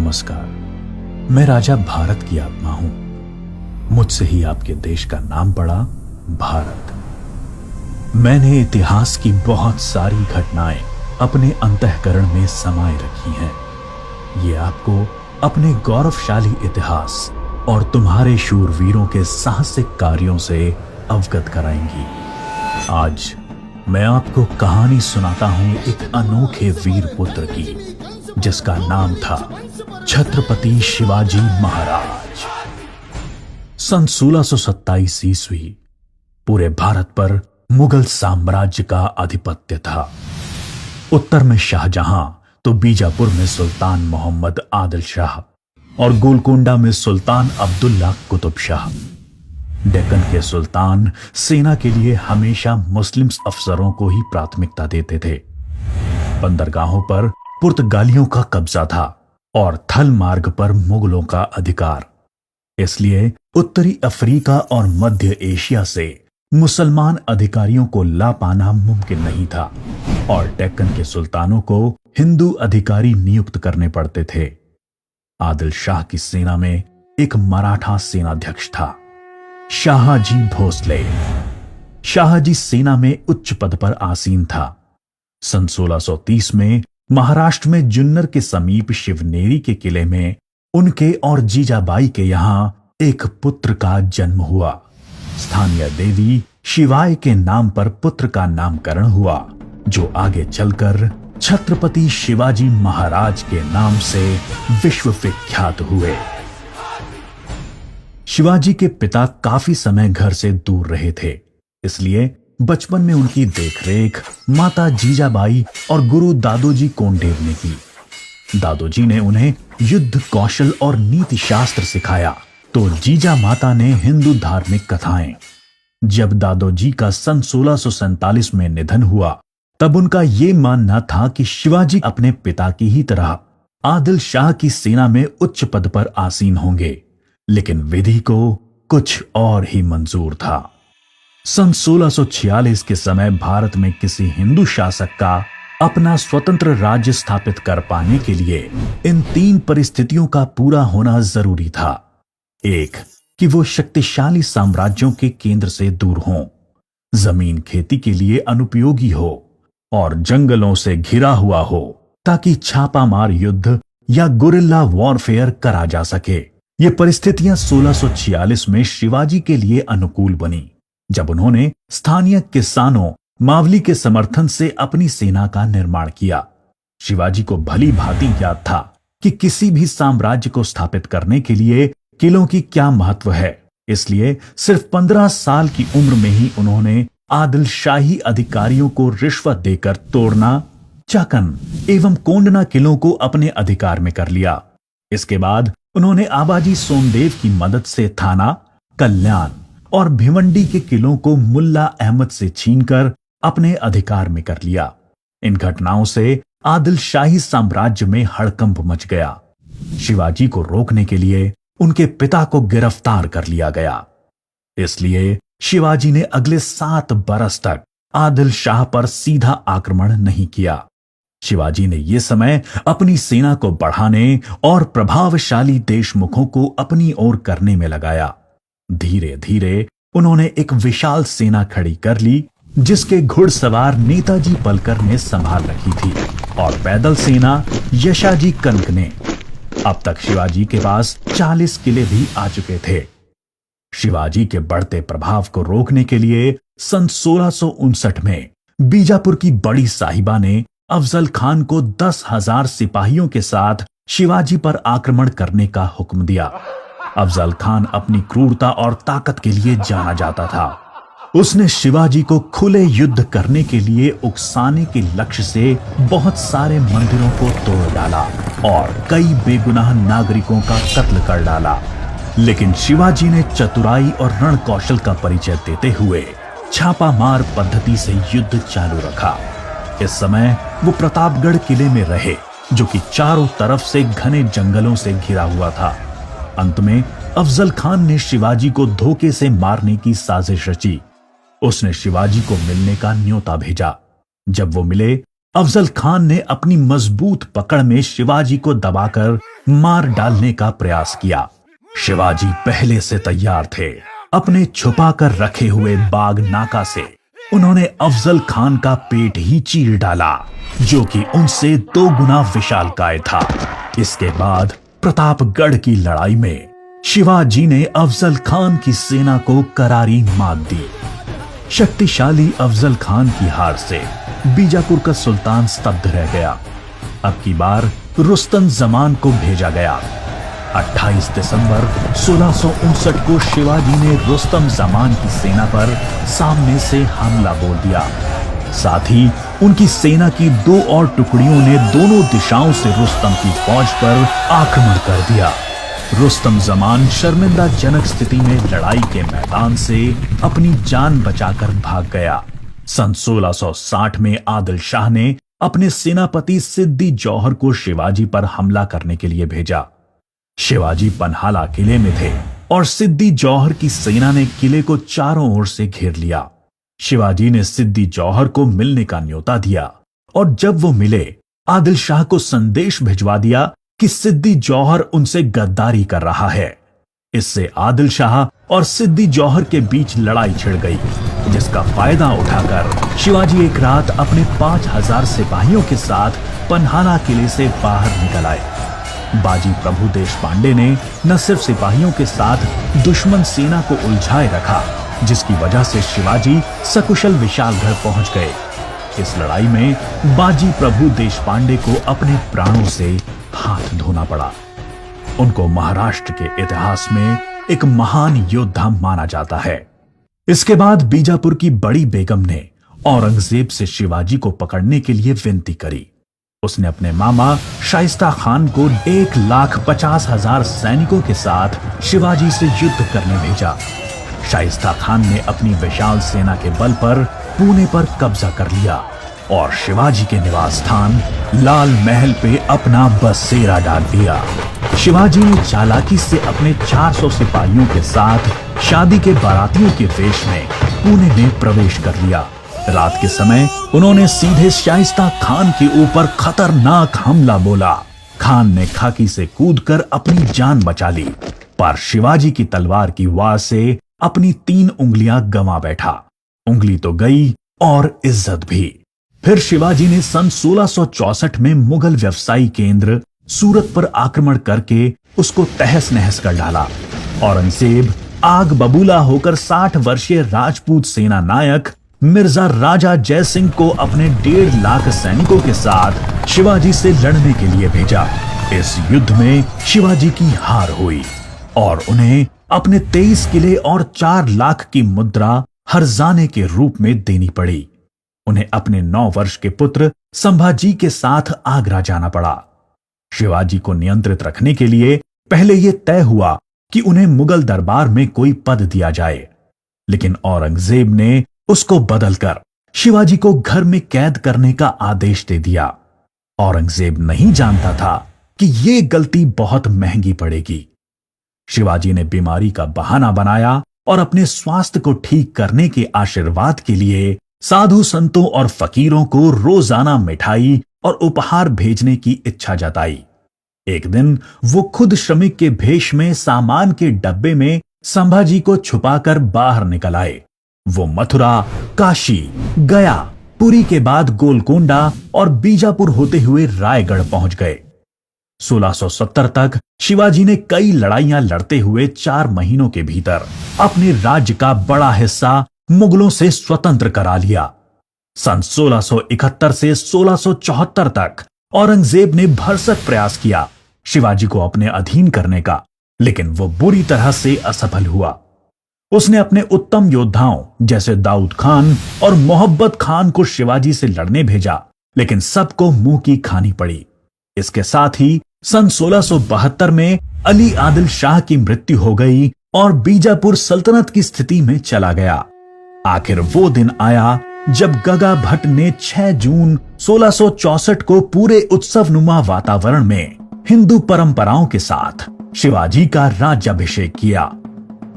नमस्कार। मैं राजा भारत की आत्मा हूं। मुझसे ही आपके देश का नाम पड़ा भारत। मैंने इतिहास की बहुत सारी घटनाएं अपने अंतःकरण में समाये रखी हैं। ये आपको अपने गौरवशाली इतिहास और तुम्हारे शूरवीरों के साहसिक कार्यों से अवगत कराएंगी। आज मैं आपको कहानी सुनाता हूं एक अनोखे वीर पुत्र की, जिसका नाम था छत्रपति शिवाजी महाराज। सन 1627 ईस्वी पूरे भारत पर मुगल साम्राज्य का आधिपत्य था। उत्तर में शाहजहां तो बीजापुर में सुल्तान मोहम्मद आदिल शाह और गोलकोंडा में सुल्तान अब्दुल्ला कुतुब शाह। डेक्कन के सुल्तान सेना के लिए हमेशा मुस्लिम अफसरों को ही प्राथमिकता देते थे। बंदरगाहों पर पुर्तगालियों का कब्जा था और थल मार्ग पर मुगलों का अधिकार। इसलिए उत्तरी अफ्रीका और मध्य एशिया से मुसलमान अधिकारियों को ला पाना मुमकिन नहीं था और डेक्कन के सुल्तानों को हिंदू अधिकारी नियुक्त करने पड़ते थे। आदिल शाह की सेना में एक मराठा सेनाध्यक्ष था, शाहजी भोसले। शाहजी सेना में उच्च पद पर आसीन था। सन 1630 में महाराष्ट्र में जुन्नर के समीप शिवनेरी के किले में उनके और जीजाबाई के यहां एक पुत्र का जन्म हुआ। स्थानीय देवी शिवाय के नाम पर पुत्र का नामकरण हुआ, जो आगे चलकर छत्रपति शिवाजी महाराज के नाम से विश्व विख्यात हुए। शिवाजी के पिता काफी समय घर से दूर रहे थे, इसलिए बचपन में उनकी देखरेख माता जीजाबाई और गुरु दादोजी कोंडेव ने की। दादोजी ने उन्हें युद्ध कौशल और नीति शास्त्र सिखाया, तो जीजा माता ने हिंदू धार्मिक कथाएं। जब दादोजी का सन 1647 में निधन हुआ, तब उनका यह मानना था कि शिवाजी अपने पिता की ही तरह आदिल शाह की सेना में उच्च पद पर आसीन होंगे, लेकिन विधि को कुछ और ही मंजूर था। सन 1646 के समय भारत में किसी हिंदू शासक का अपना स्वतंत्र राज्य स्थापित कर पाने के लिए इन तीन परिस्थितियों का पूरा होना जरूरी था। एक, कि वो शक्तिशाली साम्राज्यों के केंद्र से दूर हों, जमीन खेती के लिए अनुपयोगी हो और जंगलों से घिरा हुआ हो, ताकि छापामार युद्ध या गुरिल्ला वॉरफेयर करा जा सके। ये परिस्थितियां 1646 में शिवाजी के लिए अनुकूल बनी, जब उन्होंने स्थानीय किसानों मावली के समर्थन से अपनी सेना का निर्माण किया। शिवाजी को भली भांति याद था कि किसी भी साम्राज्य को स्थापित करने के लिए किलों की क्या महत्व है। इसलिए सिर्फ 15 साल की उम्र में ही उन्होंने आदिल शाही अधिकारियों को रिश्वत देकर तोड़ना, चाकन एवं कोंडना किलों को अपने अधिकार में कर लिया। इसके बाद उन्होंने आबाजी सोमदेव की मदद से थाना, कल्याण और भिवंडी के किलों को मुल्ला अहमद से छीनकर अपने अधिकार में कर लिया। इन घटनाओं से आदिल शाही साम्राज्य में हड़कंप मच गया। शिवाजी को रोकने के लिए उनके पिता को गिरफ्तार कर लिया गया। इसलिए शिवाजी ने अगले 7 बरस तक आदिल शाह पर सीधा आक्रमण नहीं किया। शिवाजी ने यह समय अपनी सेना को बढ़ाने और प्रभावशाली देशमुखों को अपनी ओर करने में लगाया। धीरे धीरे उन्होंने एक विशाल सेना खड़ी कर ली, जिसके घुड़सवार नेताजी पलकर ने संभाल रखी थी और पैदल सेना यशाजी कनक ने। अब तक शिवाजी के पास 40 किले भी आ चुके थे। शिवाजी के बढ़ते प्रभाव को रोकने के लिए सन 1659 में बीजापुर की बड़ी साहिबा ने अफजल खान को 10,000 सिपाहियों के साथ शिवाजी पर आक्रमण करने का हुक्म दिया। अफजल खान अपनी क्रूरता और ताकत के लिए जाना जाता था। उसने शिवाजी को खुले युद्ध करने के लिए उकसाने के लक्ष्य से बहुत सारे मंदिरों को तोड़ डाला और कई बेगुनाह नागरिकों का कत्ल कर डाला। लेकिन शिवाजी ने चतुराई और रण कौशल का परिचय देते हुए छापामार पद्धति से युद्ध चालू रखा। इस समय वो प्रतापगढ़ किले में रहे, जो कि चारों तरफ से घने जंगलों से घिरा हुआ था। अंत में अफजल खान ने शिवाजी को धोखे से मारने की साजिश रची। उसने शिवाजी को मिलने का न्योता भेजा। जब वो मिले, अफजल खान ने अपनी मजबूत पकड़ में शिवाजी को दबाकर मार डालने का प्रयास किया। शिवाजी पहले से तैयार थे। अपने छुपा कर रखे हुए बाग नाका से उन्होंने अफजल खान का पेट ही चीर डाला, जो कि उनसे 2 गुना विशालकाय था। इसके बाद प्रतापगढ़ की लड़ाई में शिवाजी ने अफजल खान की सेना को करारी मात दी। शक्तिशाली अफजल खान की हार से बीजापुर का सुल्तान स्तब्ध रह गया। अब की बार रुस्तम जमान को भेजा गया। 28 दिसंबर 1659 को शिवाजी ने रुस्तम जमान की सेना पर सामने से हमला बोल दिया। साथ ही उनकी सेना की 2 और टुकड़ियों ने दोनों दिशाओं से रुस्तम की फौज पर आक्रमण कर दिया। रुस्तम जमान शर्मिंदाजनक स्थिति में लड़ाई के मैदान से अपनी जान बचाकर भाग गया। सन 1660 में आदिल शाह ने अपने सेनापति सिद्दी जौहर को शिवाजी पर हमला करने के लिए भेजा। शिवाजी पन्हाला किले में थे और सिद्दी जौहर की सेना ने किले को चारों ओर से घेर लिया। शिवाजी ने सिद्दी जौहर को मिलने का न्योता दिया और जब वो मिले, आदिल शाह को संदेश भिजवा दिया कि सिद्दी जौहर उनसे गद्दारी कर रहा है। इससे आदिल शाह और सिद्दी जौहर के बीच लड़ाई छिड़ गई, जिसका फायदा उठाकर शिवाजी एक रात अपने 5000 सिपाहियों के साथ पन्हाला किले से बाहर निकल आए। बाजी प्रभु देशपांडे ने न सिर्फ सिपाहियों के साथ दुश्मन सेना को उलझाए रखा, जिसकी वजह से शिवाजी सकुशल विशालगढ़ पहुंच गए। इस लड़ाई में बाजी प्रभु देशपांडे को अपने प्राणों से हाथ धोना पड़ा। उनको महाराष्ट्र के इतिहास में एक महान योद्धा माना जाता है। इसके बाद बीजापुर की बड़ी बेगम ने औरंगजेब से शिवाजी को पकड़ने के लिए विनती करी। उसने अपने मामा शाइस्ता खान को 1,50,000 सैनिकों के साथ शिवाजी से युद्ध करने भेजा। शाइस्ता खान ने अपनी विशाल सेना के बल पर पुणे पर कब्जा कर लिया और शिवाजी के निवास स्थान लाल महल पे अपना बसेरा डाल दिया। शिवाजी ने चालाकी से अपने 400 सिपाहियों के साथ शादी के बारातियों के वेश में पुणे में प्रवेश कर लिया। रात के समय उन्होंने सीधे शाइस्ता खान के ऊपर खतरनाक हमला बोला। खान ने खाकी से कूदकर अपनी जान बचा ली, पर शिवाजी की तलवार की वार से अपनी 3 उंगलियां गंवा बैठा। उंगली तो गई और इज्जत भी। फिर शिवाजी ने सन 1664 में मुगल व्यवसायी केंद्र सूरत पर आक्रमण करके उसको तहस नहस कर डाला। औरंगजेब आग बबूला होकर 60 वर्षीय राजपूत सेना नायक मिर्जा राजा जय सिंह को अपने 1.5 लाख सैनिकों के साथ शिवाजी से लड़ने के लिए भेजा। इस युद्ध में शिवाजी की हार हुई और उन्हें अपने 23 किले और 4 लाख की मुद्रा हर्जाने के रूप में देनी पड़ी। उन्हें अपने 9 वर्ष के पुत्र संभाजी के साथ आगरा जाना पड़ा। शिवाजी को नियंत्रित रखने के लिए पहले यह तय हुआ कि उन्हें मुगल दरबार में कोई पद दिया जाए, लेकिन औरंगजेब ने उसको बदलकर शिवाजी को घर में कैद करने का आदेश दे दिया। औरंगजेब नहीं जानता था कि यह गलती बहुत महंगी पड़ेगी। शिवाजी ने बीमारी का बहाना बनाया और अपने स्वास्थ्य को ठीक करने के आशीर्वाद के लिए साधु संतों और फकीरों को रोजाना मिठाई और उपहार भेजने की इच्छा जताई। एक दिन वो खुद श्रमिक के भेष में सामान के डब्बे में संभाजी को छुपाकर बाहर निकल आए। वो मथुरा, काशी, गया, पुरी के बाद गोलकोंडा और बीजापुर होते हुए रायगढ़ पहुंच गए। 1670 तक शिवाजी ने कई लड़ाइयां लड़ते हुए 4 महीनों के भीतर अपने राज्य का बड़ा हिस्सा मुगलों से स्वतंत्र करा लिया। सन 1671 से 1674 तक औरंगजेब ने भरसक प्रयास किया शिवाजी को अपने अधीन करने का, लेकिन वो बुरी तरह से असफल हुआ। उसने अपने उत्तम योद्धाओं जैसे दाऊद खान और मोहब्बत खान को शिवाजी से लड़ने भेजा, लेकिन सबको मुंह की खानी पड़ी। इसके साथ ही सन 1672 में अली आदिल शाह की मृत्यु हो गई और बीजापुर सल्तनत की स्थिति में चला गया। आखिर वो दिन आया जब गगा भट्ट ने 6 जून 1664 को पूरे उत्सवनुमा वातावरण में हिंदू परंपराओं के साथ शिवाजी का राज्याभिषेक किया।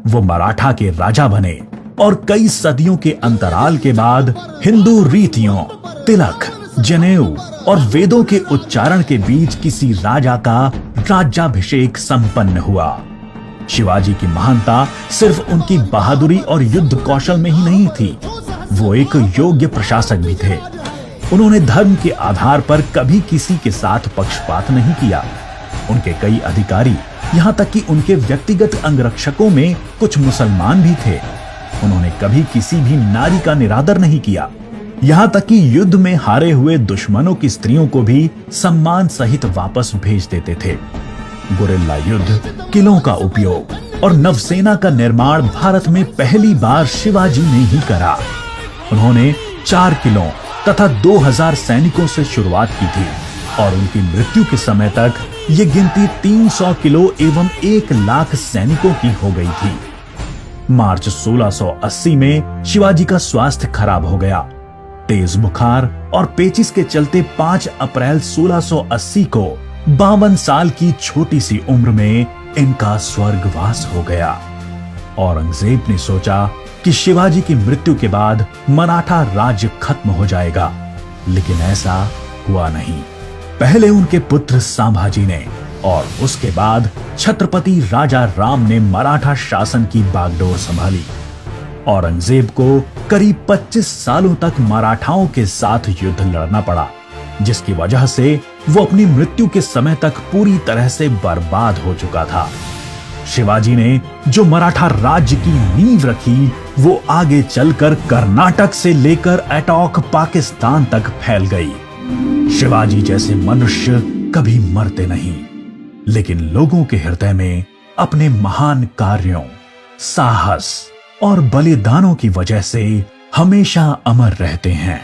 वो मराठा के राजा बने और कई सदियों के अंतराल के बाद हिंदू रीतियों, तिलक, जनेऊ और वेदों के उच्चारण के बीच किसी राजा का राज्याभिषेक संपन्न हुआ। शिवाजी की महानता सिर्फ उनकी बहादुरी और युद्ध कौशल में ही नहीं थी, वो एक योग्य प्रशासक भी थे। उन्होंने धर्म के आधार पर कभी किसी के साथ पक्षपात नहीं किया। उनके कई अधिकारी, यहां तक कि उनके व्यक्तिगत अंगरक्षकों में कुछ मुसलमान भी थे। उन्होंने कभी किसी भी नारी का निरादर नहीं किया। यहां तक कि युद्ध में हारे हुए दुश्मनों की स्त्रियों को भी सम्मान सहित वापस भेज देते थे। गुरिल्ला युद्ध, किलों का उपयोग और नवसेना का निर्माण भारत में पहली बार शिवाजी ने ही करा। उन्होंने 4 किलों तथा 2000 सैनिकों से शुरुआत की थी और उनकी मृत्यु के समय तक ये गिनती 300 किलो एवं 1 लाख सैनिकों की हो गई थी। मार्च 1680 में शिवाजी का स्वास्थ्य खराब हो गया। तेज बुखार और पेचिस के चलते 5 अप्रैल 1680 को 52 साल की छोटी सी उम्र में इनका स्वर्गवास हो गया। औरंगजेब ने सोचा कि शिवाजी की मृत्यु के बाद मराठा राज्य खत्म हो जाएगा, लेकिन ऐसा हुआ नहीं। पहले उनके पुत्र संभाजी ने और उसके बाद छत्रपति राजा राम ने मराठा शासन की बागडोर संभाली। औरंगजेब को करीब 25 सालों तक मराठाओं के साथ युद्ध लड़ना पड़ा, जिसकी वजह से वो अपनी मृत्यु के समय तक पूरी तरह से बर्बाद हो चुका था। शिवाजी ने जो मराठा राज्य की नींव रखी, वो आगे चलकर कर्नाटक से लेकर अटॉक पाकिस्तान तक फैल गई। शिवाजी जैसे मनुष्य कभी मरते नहीं, लेकिन लोगों के हृदय में अपने महान कार्यों, साहस और बलिदानों की वजह से हमेशा अमर रहते हैं।